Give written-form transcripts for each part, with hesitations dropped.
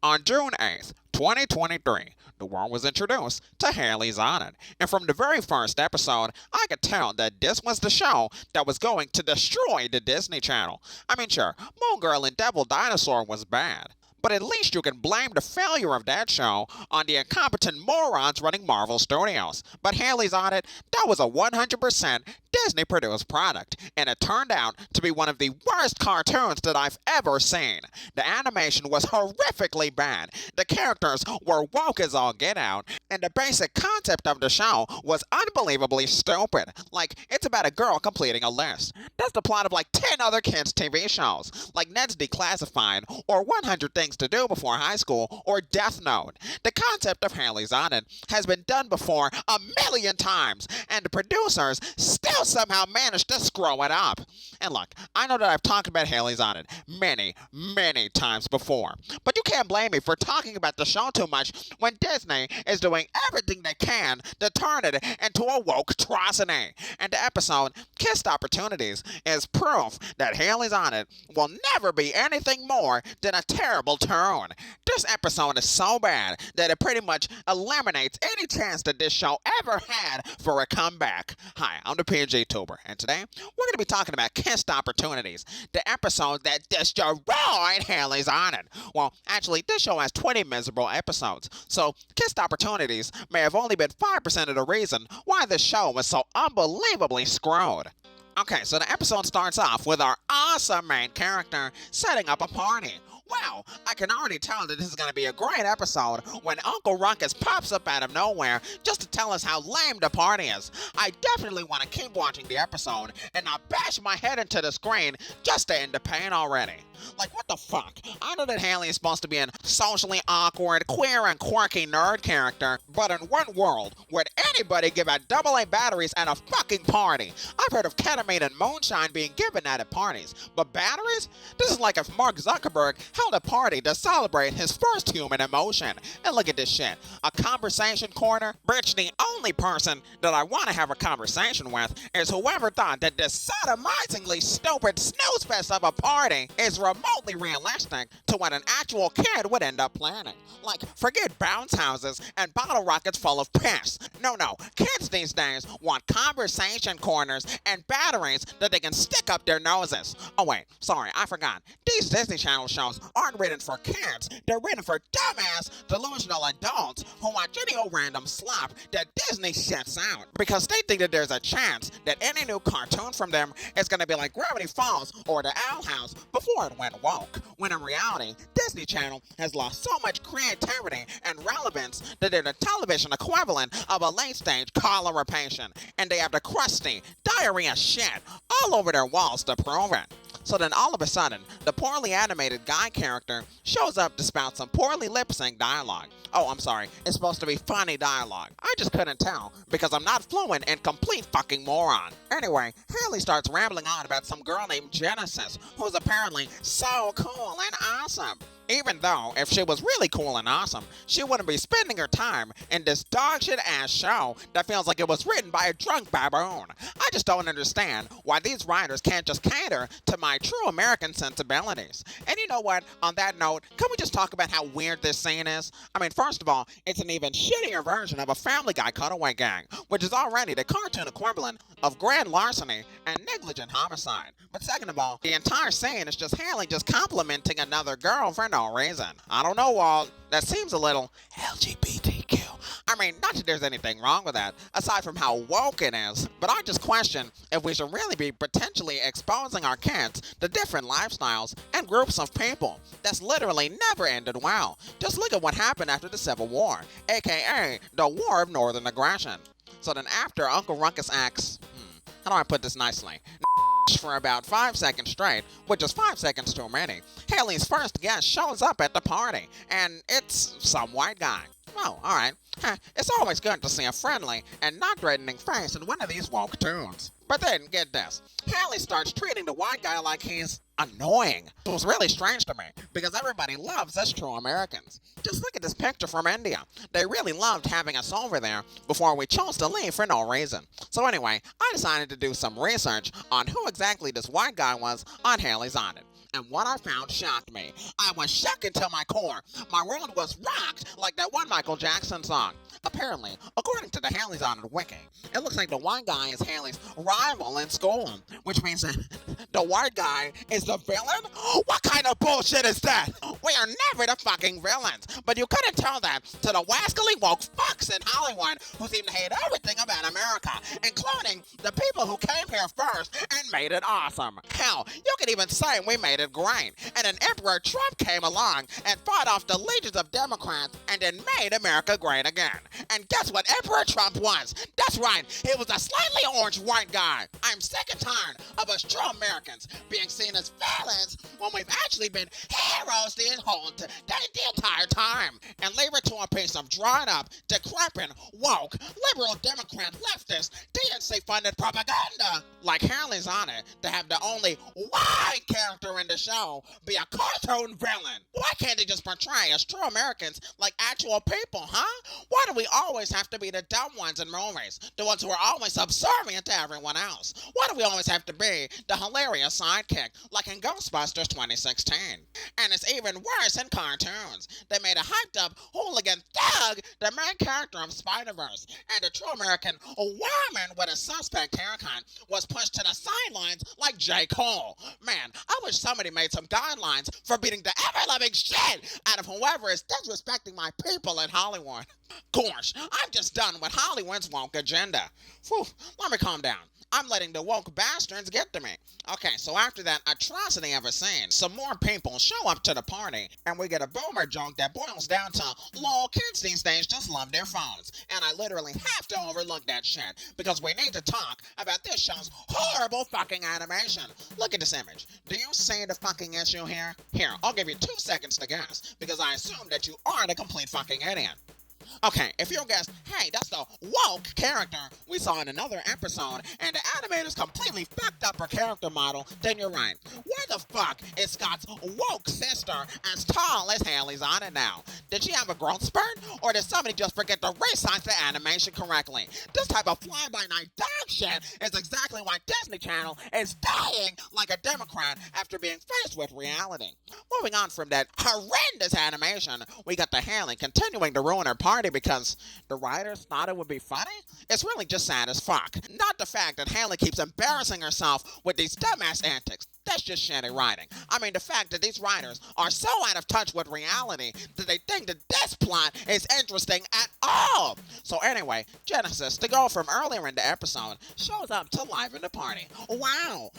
On June 8th, 2023, the world was introduced to Hailey's on It. And from the very first episode, I could tell that this was the show that was going to destroy the Disney Channel. I mean, sure, Moon Girl and Devil Dinosaur was bad. But at least you can blame the failure of that show on the incompetent morons running Marvel Studios. But Hailey's on It, that was a 100% Disney produced product, and it turned out to be one of the worst cartoons that I've ever seen. The animation was horrifically bad, the characters were woke as all get out, and the basic concept of the show was unbelievably stupid. Like, it's about a girl completing a list. That's the plot of like 10 other kids' TV shows, like Ned's Declassified, or 100 Things to Do Before High School, or Death Note. The concept of Hailey's on It has been done before a million times, and the producers still somehow managed to screw it up. And look, I know that I've talked about Hailey's on It many times before, but you can't blame me for talking about the show too much when Disney is doing everything they can to turn it into a woke atrocity. And the episode, Kissed Opportunities, is proof that Hailey's on It will never be anything more than a terrible tune. This episode is so bad that it pretty much eliminates any chance that this show ever had for a comeback. Hi, I'm the PNG Tuber, and today we're going to be talking about Kissed Opportunities, the episode that destroyed Hailey's on It. Well, actually, this show has 20 miserable episodes, so Kissed Opportunities may have only been 5% of the reason why this show was so unbelievably screwed. Okay, so the episode starts off with our awesome main character setting up a party. Wow, I can already tell that this is going to be a great episode when Uncle Ruckus pops up out of nowhere just to tell us how lame the party is. I definitely want to keep watching the episode and not bash my head into the screen just to end the pain already. Like, what the fuck? I know that Hailey is supposed to be a socially awkward, queer, and quirky nerd character, but in what world would anybody give out AA batteries at a fucking party? I've heard of ketamine and moonshine being given out at parties, but batteries? This is like if Mark Zuckerberg held a party to celebrate his first human emotion. And look at this shit. A conversation corner? Bitch, the only person that I want to have a conversation with is whoever thought that this sodomizingly stupid snooze fest of a party is remotely realistic to what an actual kid would end up planning. Like, forget bounce houses and bottle rockets full of piss. No, kids these days want conversation corners and batteries that they can stick up their noses. Oh wait, sorry, I forgot. These Disney Channel shows aren't written for kids. They're written for dumbass, delusional adults who watch any old random slop that Disney sets out because they think that there's a chance that any new cartoon from them is going to be like Gravity Falls or The Owl House before it went woke. When in reality, Disney Channel has lost so much creativity and relevance that they're the television equivalent of a late-stage cholera patient, and they have the crusty, diarrhea shit all over their walls to prove it. So then all of a sudden, the poorly animated guy character shows up to spout some poorly lip-sync dialogue. Oh, I'm sorry, it's supposed to be funny dialogue. I just couldn't tell, because I'm not fluent and complete fucking moron. Anyway, Hailey starts rambling on about some girl named Genesis, who's apparently so cool and awesome. Even though, if she was really cool and awesome, she wouldn't be spending her time in this dogshit ass show that feels like it was written by a drunk baboon. I just don't understand why these writers can't just cater to my true American sensibilities. And you know what? On that note, can we just talk about how weird this scene is? I mean, first of all, it's an even shittier version of a Family Guy cutaway gang, which is already the cartoon equivalent of grand larceny and negligent homicide. But second of all, the entire scene is just Hailey just complimenting another girl for no reason. I don't know, Walt. That seems a little LGBTQ. I mean, not that there's anything wrong with that, aside from how woke it is, but I just question if we should really be potentially exposing our kids to different lifestyles and groups of people. That's literally never ended well. Just look at what happened after the Civil War, aka the War of Northern Aggression. So then after Uncle Ruckus acts, how do I put this nicely? For about 5 seconds straight, which is 5 seconds too many, Hailey's first guest shows up at the party, and it's some white guy. Oh, alright. It's always good to see a friendly and not threatening face in one of these woke tunes. But then, get this, Hailey starts treating the white guy like he's annoying. It was really strange to me, because everybody loves us true Americans. Just look at this picture from India. They really loved having us over there before we chose to leave for no reason. So anyway, I decided to do some research on who exactly this white guy was on Hailey's on It. and what I found shocked me. I was shook to my core. My world was rocked like that one Michael Jackson song. Apparently, according to the Hailey's on it wiki, it looks like the white guy is Hailey's rival in school, which means that the white guy is the villain? What kind of bullshit is that? We are never the fucking villains, but you couldn't tell that to the wascally woke fucks in Hollywood who seem to hate everything about America, including the people who came here first and made it awesome. Hell, you could even say we made it great, and then Emperor Trump came along and fought off the legions of Democrats and then made America great again. And guess what Emperor Trump was? That's right, he was a slightly orange white guy. I'm sick and tired of us true Americans being seen as villains when we've actually been heroes the entire time. And leave it to a piece of dried up, decrepit, woke, liberal Democrat leftist, DNC-funded propaganda like Hailey's on it to have the only white character in the show be a cartoon villain. Why can't they just portray us true Americans like actual people, huh? Why do we always have to be the dumb ones in movies? The ones who are always subservient to everyone else? Why do we always have to be the hilarious sidekick like in Ghostbusters 2016? And it's even worse in cartoons. They made a hyped up hooligan thug the main character of Spider-Verse, and the true American woman with a suspect haircut was pushed to the sidelines like J. Cole. Man, I wish somebody made some guidelines for beating the ever-loving shit out of whoever is disrespecting my people in Hollywood. Gosh, I'm just done with Hollywood's woke agenda. Whew, let me calm down. I'm letting the woke bastards get to me. Okay, so after that atrocity of a scene, some more people show up to the party, and we get a boomer joke that boils down to, lol, kids these days just love their phones. And I literally have to overlook that shit, because we need to talk about this show's horrible fucking animation. Look at this image. Do you see the fucking issue here? Here, I'll give you 2 seconds to guess, because I assume that you aren't a complete fucking idiot. Okay, if you guessed, hey, that's the woke character we saw in another episode, and the animators completely fucked up her character model, then you're right. Where the fuck is Scott's woke sister as tall as Hailey's on it now? Did she have a growth spurt, or did somebody just forget to resize the animation correctly? This type of fly-by-night dog shit is exactly why Disney Channel is dying like a Democrat after being faced with reality. Moving on from that horrendous animation, we got the Hailey continuing to ruin her party because the writers thought it would be funny? It's really just sad as fuck. Not the fact that Hailey keeps embarrassing herself with these dumbass antics. That's just shitty writing. I mean, the fact that these writers are so out of touch with reality that they think that this plot is interesting at all. So anyway, Genesis, the girl from earlier in the episode, shows up to liven the party. Wow,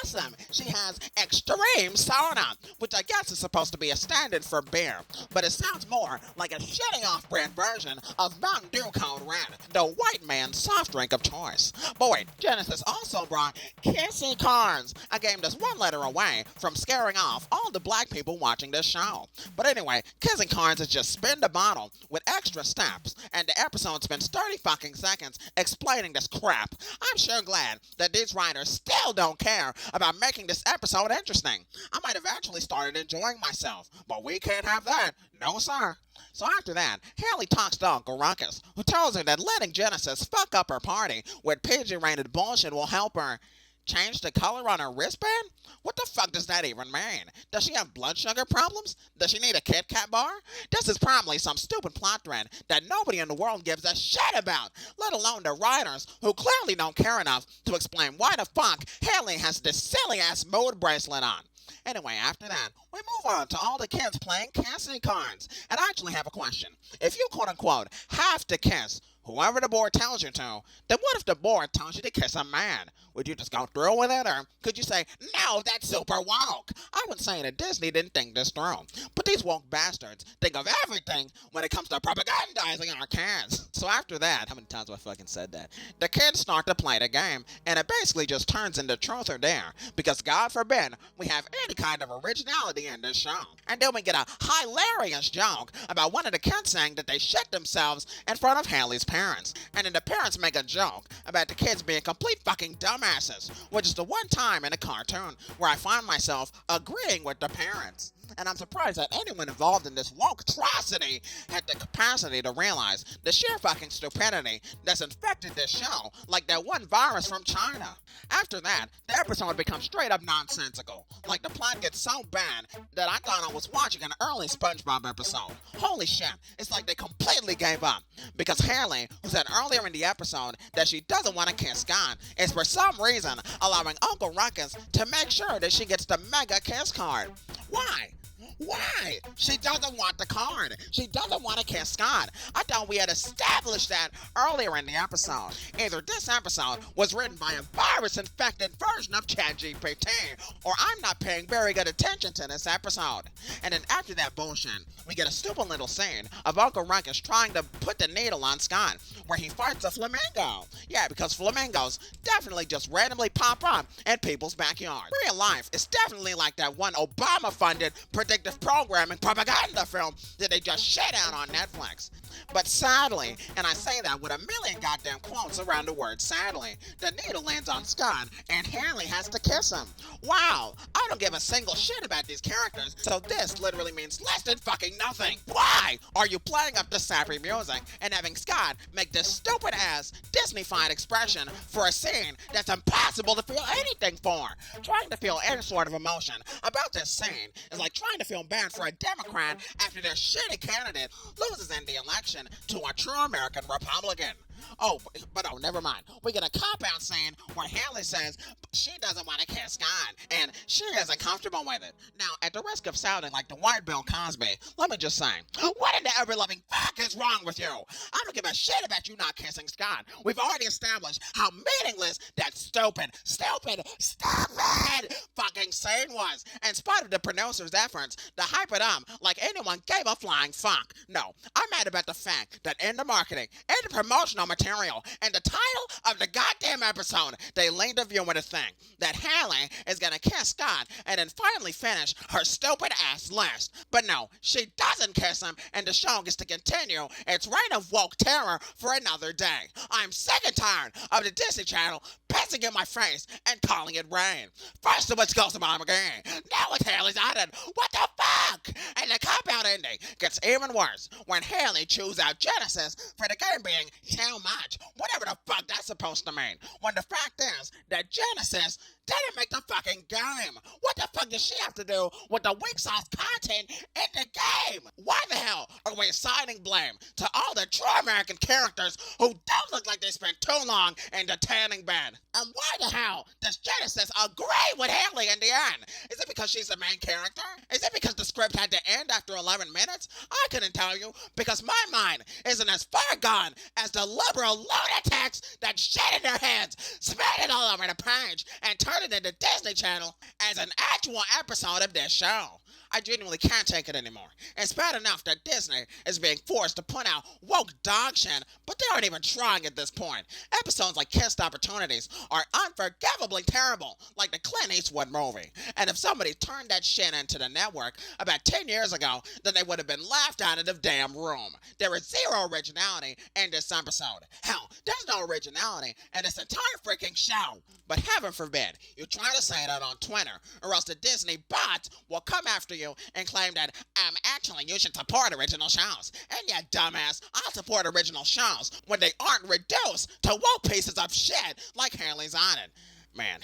awesome. She has extreme soda, which I guess is supposed to be a stand-in for beer, but it sounds more like a shitty off-brand version of Mountain Dew Code Red, the white man's soft drink of choice. But wait, Genesis also brought Kissy Cards, a game that's one letter away from scaring off all the black people watching this show. But anyway, Kissing Cards is just spin the bottle with extra steps, and the episode spends 30 fucking seconds explaining this crap. I'm sure glad that these writers still don't care about making this episode interesting. I might have actually started enjoying myself, but we can't have that. No, sir. So after that, Hailey talks to Uncle Ruckus, who tells her that letting Genesis fuck up her party with PG-rated bullshit will help her change the color on her wristband? What the fuck does that even mean? Does she have blood sugar problems? Does she need a Kit Kat bar? This is probably some stupid plot thread that nobody in the world gives a shit about, let alone the writers, who clearly don't care enough to explain why the fuck Hailey has this silly-ass mood bracelet on. Anyway, after that, we move on to all the kids playing kissing cards. And I actually have a question. If you quote-unquote have to kiss whoever the board tells you to, then what if the board tells you to kiss a man? Would you just go through with it, or could you say, no, that's super woke? I would say that Disney didn't think this through. But these woke bastards think of everything when it comes to propagandizing our kids. So after that, how many times have I fucking said that? The kids start to play the game, and it basically just turns into truth or dare, because God forbid we have any kind of originality in this show. And then we get a hilarious joke about one of the kids saying that they shit themselves in front of Hailey's parents. And then the parents make a joke about the kids being complete fucking dumbasses, which is the one time in a cartoon where I find myself agreeing with the parents. and I'm surprised that anyone involved in this woke atrocity had the capacity to realize the sheer fucking stupidity that's infected this show, like that one virus from China. After that, the episode becomes straight up nonsensical. Like the plot gets so bad that I thought I was watching an early SpongeBob episode. Holy shit, it's like they completely gave up. Because Hailey, who said earlier in the episode that she doesn't want to kiss God, is for some reason allowing Uncle Ruckus to make sure that she gets the mega kiss card. Why? Why? She doesn't want the card. She doesn't want to kiss Scott. I thought we had established that earlier in the episode. Either this episode was written by a virus-infected version of ChatGPT, or I'm not paying very good attention to this episode. And then after that bullshit, we get a stupid little scene of Uncle Ruckus trying to put the needle on Scott, where he fights a flamingo. Yeah, because flamingos definitely just randomly pop up in people's backyard. Real life is definitely like that one Obama-funded predictive programming propaganda film that they just shit out on Netflix. But sadly, and I say that with a million goddamn quotes around the word sadly, the needle lands on Scott and Hailey has to kiss him. Wow, I don't give a single shit about these characters, so this literally means less than fucking nothing. Why are you playing up the sappy music and having Scott make this stupid ass Disney-fied expression for a scene that's impossible to feel anything for? Trying to feel any sort of emotion about this scene is like trying to feel bad for a Democrat after their shitty candidate loses in the election to a true American Republican. Oh, but never mind. We get a cop-out scene where Hailey says she doesn't want to kiss God, and she isn't comfortable with it. Now, at the risk of sounding like the white Bill Cosby, let me just say, what in the ever-loving fuck is wrong with you? I don't give a shit about you not kissing Scott. We've already established how meaningless that stupid fucking scene was. In spite of the producer's efforts to hype it up like anyone gave a flying fuck. No, I'm mad about the fact that in the marketing, in the promotional material, and the title of the goddamn episode, they leaned the viewer to think that Hailey is gonna kiss Scott and then finally finish her stupid ass list. But no, she doesn't kiss him, and the show gets to continue its reign of woke terror for another day. I'm sick and tired of the Disney Channel pissing in my face and calling it rain. First it was Ghost of Mom again, now it's Hailey's Island. What the fuck? And the cop-out ending gets even worse when Hailey chews out Genesis for the game being too much. Whatever the fuck that's supposed to mean. When the fact is that Genesis didn't make the fucking game. What the fuck does she have to do with the weak sauce content in the game? Why the hell are we assigning blame to all the true American characters who don't look like they spent too long in the tanning bed? And why the hell does Genesis agree with Hailey in the end? Is it because she's the main character? Is it because the script had to end after 11 minutes? I couldn't tell you, because my mind isn't as far gone as the liberal lunatics that shit in their heads, spat it all over the page, and turn it into Disney Channel as an actual episode of this show. I genuinely can't take it anymore. It's bad enough that Disney is being forced to put out woke dog shit, but they aren't even trying at this point. Episodes like Kissed Opportunities are unforgivably terrible, like the Clint Eastwood movie. And if somebody turned that shit into the network about 10 years ago, then they would have been laughed out of the damn room. There is zero originality in this episode. Hell, there's no originality in this entire freaking show. But heaven forbid you try to say that on Twitter, or else the Disney bots will come after you and claim that, actually you should support original shows. And yeah, dumbass, I'll support original shows when they aren't reduced to woke pieces of shit like Hailey's on it. Man,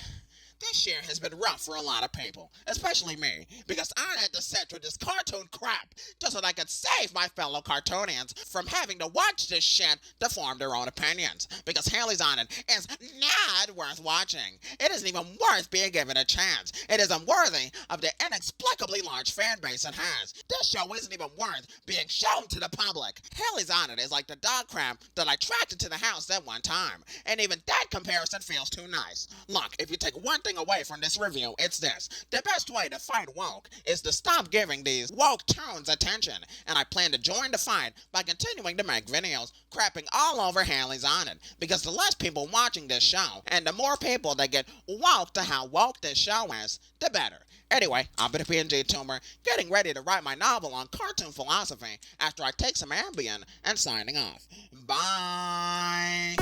this year has been rough for a lot of people, especially me, because I had to sit through this cartoon crap just so that I could save my fellow cartoonians from having to watch this shit to form their own opinions, because Hailey's on it is not worth watching. It isn't even worth being given a chance. It is unworthy of the inexplicably large fan base it has. This show isn't even worth being shown to the public. Hailey's on it is like the dog crap that I tracked into the house at one time, and even that comparison feels too nice. Look, if you take one thing away from this review, it's this: the best way to fight woke is to stop giving these woke tunes attention, and I plan to join the fight by continuing to make videos crapping all over Hailey's on it, because the less people watching this show and the more people that get woke to how woke this show is, the better. Anyway, I'm the PNG Tumor, getting ready to write my novel on cartoon philosophy after I take some Ambien and signing off. Bye!